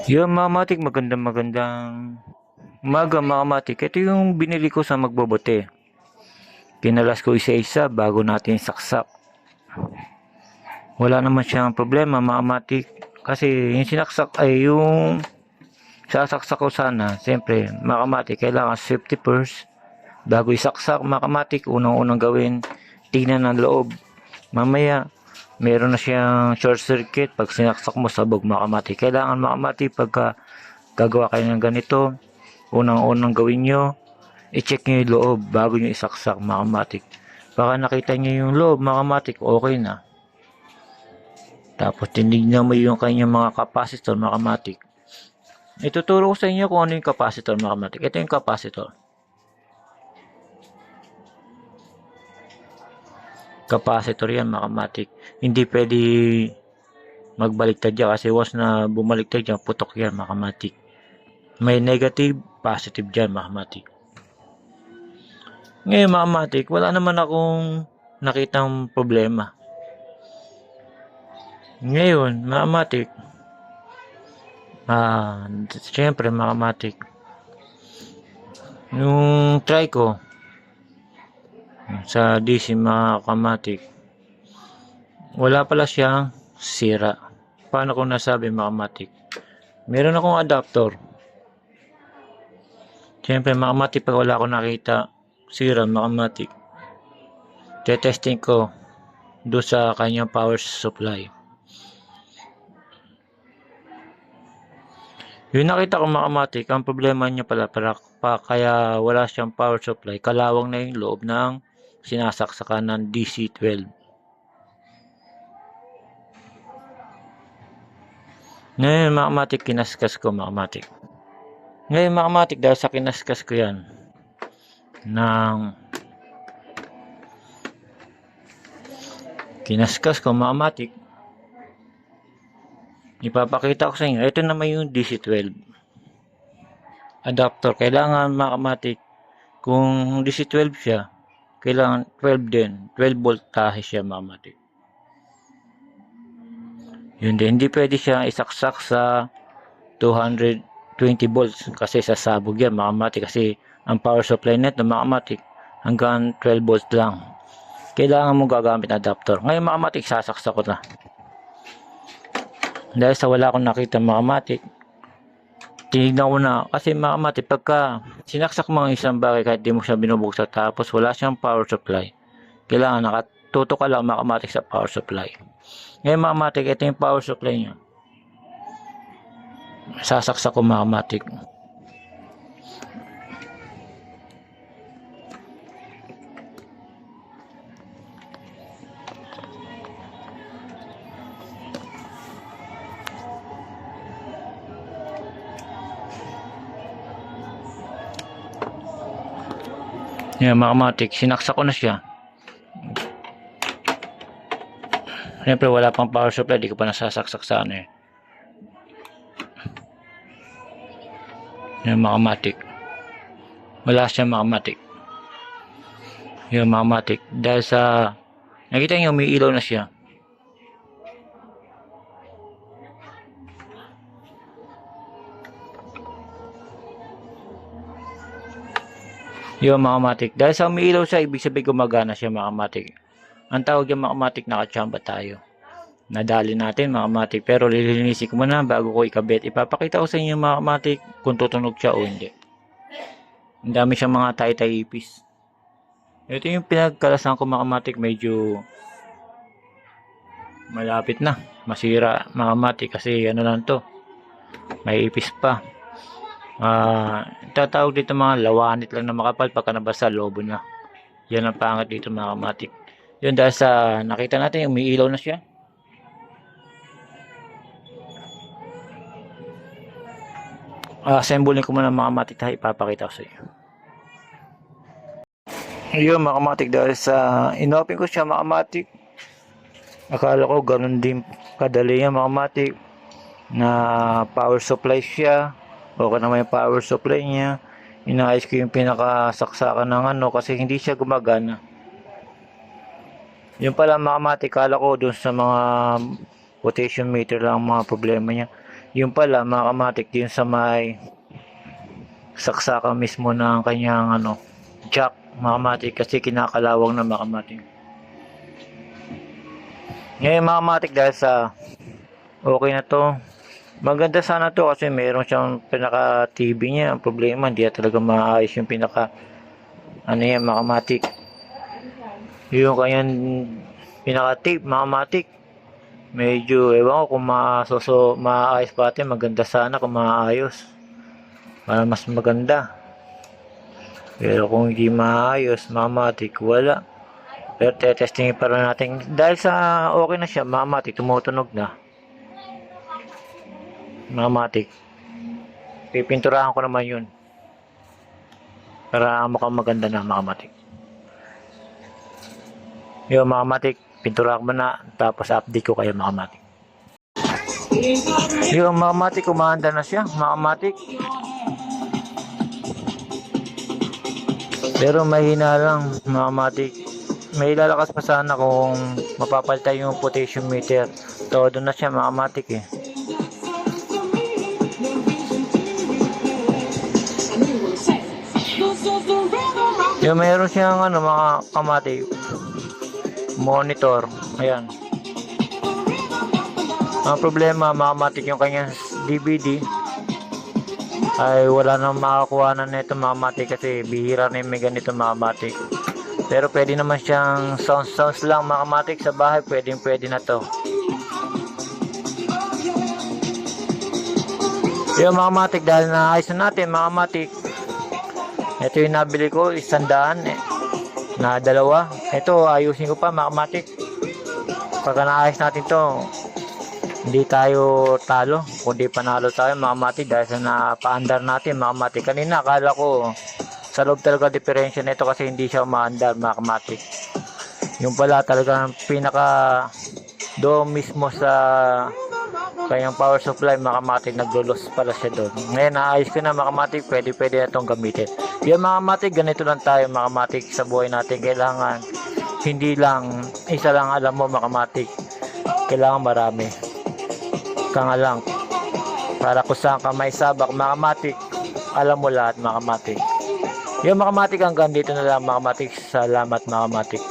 Yung mga matik, magandang umaga mga matik. Ito yung binili ko sa magbobote. Kinalas ko isa-isa bago natin saksak. Wala naman siyang problema mga matik. Kasi yung sinaksak ay yung sasaksak ko sana. Siyempre mga matik, kailangan safety first. Bago isaksak mga matik, unang-unang gawin, tingnan ng loob. Mamaya, meron na siyang short circuit pag sinaksak mo sabog mga matik. Kailangan mga matik pagka gagawa kayo ng ganito, unang-unang gawin nyo, i-check nyo yung loob bago nyo isaksak mga kamatik. Baka nakita nyo yung loob mga kamatik, okay na. Tapos tinignan mo yung kanyang mga capacitor mga kamatik. Ituturo ko sa inyo kung ano yung capacitor mga kamatik. Ito yung capacitor. Capacitor yan mga kamatik. Hindi pwede magbaliktad yan kasi once na bumaliktad yan, putok yan mga kamatik. May negative, positive dyan mga kamatik. Ngayon mga matik, wala naman akong nakitang problema. Ngayon, mga matik, siyempre mga matik, yung try ko sa DC mga kamatik, wala pala siyang sira. Paano ko nasabi mga matik? Meron akong adapter. Siyempre mga matik, pag wala akong nakita sira mga matik, testing ko doon sa kanyang power supply. Yung nakita ko mga matik, ang problema niya pala kaya wala siyang power supply, kalawang na yung loob ng sinasaksakan ng DC-12. Ngayon mga matik, kinaskas ko mga matik. Ngayon mga matik, dahil sa kinaskas ko yan, kinaskas ko mga matik, ipapakita ko sa inyo, ito naman yung DC-12 adapter. Kailangan mga kamatik, kung DC-12 siya, kailangan 12 din, 12 voltahe siya mga kamatik. Yun din, hindi pwede siya isaksak sa 220 volts kasi sasabog yan mga kamatik, kasi ang power supply nito mga kamatik hanggang 12 volts lang. Kailangan mo gagamit adapter. Ngayon mga kamatik, sasaksak ko na. Dahil sa wala akong nakita mga kamatik, tinignan ko na, kasi mga kamatik, pagka sinaksak mo ang isang bagay kahit di mo siya binubuksan tapos wala siyang power supply, kailangan nakatutok ka lang mga kamatik sa power supply. Ngayon mga kamatik, ito yung power supply nyo. Sasaksak ko mga kamatik. Yan mga kamatik, sinaksak ko na siya. Siyempre wala pang power supply, di ko pa nasasaksak sa ano eh. Yan mga kamatik, wala siya mga kamatik. Yan mga kamatik, dahil sa nakita nyo umiilaw na siya. Yung mga kamatik, dahil sa umiilaw siya, ibig sabihin gumagana siya mga kamatik. Ang tawag yung mga kamatik, nakachamba tayo. Nadali natin mga kamatik, pero lilinisin ko muna bago ko ikabit. Ipapakita ko sa inyo mga kamatik kung tutunog siya o hindi. Ang dami siyang mga tay-tay ipis. Ito yung pinagkalasan ko mga kamatik, medyo malapit na masira mga kamatik kasi ano lang to, may ipis pa. Tatawag dito mga lawanit lang na makapal, pagka nabasa lobo na. Yan ang pangit dito mga kamatik. Yun, dahil sa nakita natin umiilaw na siya. Assemble ko muna mga kamatik, tayo ipapakita ko sa iyo. Ayun mga kamatik, dahil sa inopen ko siya mga kamatik, akala ko ganun din kadali yan mga kamatik, na power supply siya. Okay naman yung power supply niya. Inaayos ko yung pinakasaksakan ng ano kasi hindi siya gumagana. Yung pala mga kamatik, kala ko dun sa mga potassium meter lang mga problema niya. Yung pala mga kamatik, yung sa may saksaka mismo ng kanyang jack mga kamatik, kasi kinakalawang na mga kamatik. Ngayon mga kamatik, dahil sa okay na to, maganda sana to kasi meron siyang pinaka TV niya. Ang problema, hindi talaga maayos yung pinaka yan mga kamatik, yung kanyang pinaka tape mga kamatik. Medyo ewan ko kung maayos pa natin. Maganda sana kung maayos para mas maganda, pero kung hindi maayos mga kamatik, wala. Pero testingin pa rin natin dahil sa okay na siya mga kamatik, tumutunog na mga kamatik. Pipinturahan ko naman yun para mukhang maganda na mga kamatik. Yung mga kamatik, pinturahan ko na, tapos update ko kayo mga kamatik. Yung mga kamatik, kumahanda na siya mga kamatik, pero mahina lang mga kamatik. May lalakas pa sana kung mapapalitan yung potassium meter. Todo na siya mga kamatik eh. Yung mayroon siyang mga kamatik, monitor. Ayan. Ang problema mga kamatik, yung kanyang DVD ay wala nang makakuha na nito mga kamatik, kasi bihira na yung may ganito mga kamatik. Pero pwede naman siyang sounds lang mga kamatik sa bahay, pwede na to. Yung mga kamatik, dahil naayos na natin mga kamatik, ito yung nabili ko, 100 na dalawa. Ito ayusin ko pa mga kamatik. Pagka naayos natin to, hindi tayo talo, kundi panalo tayo mga kamatik, dahil sa napaandar natin mga kamatik. Kanina akala ko sa loob talaga diferensya nito kasi hindi siya umaandar mga kamatik. Yung pala talaga pinaka doon mismo sa kanyang power supply mga kamatik, naglulos pala siya doon. Ngayon naayos ko na mga kamatik, pwede na itong gamitin. Yung mga kamatik, ganito lang tayo mga kamatik sa buhay natin. Kailangan hindi lang isa lang alam mo mga kamatik, kailangan marami kang alam para kung saan ka may sabak mga kamatik, alam mo lahat mga kamatik. Yung mga kamatik, hanggang dito na lang mga kamatik. Salamat mga kamatik.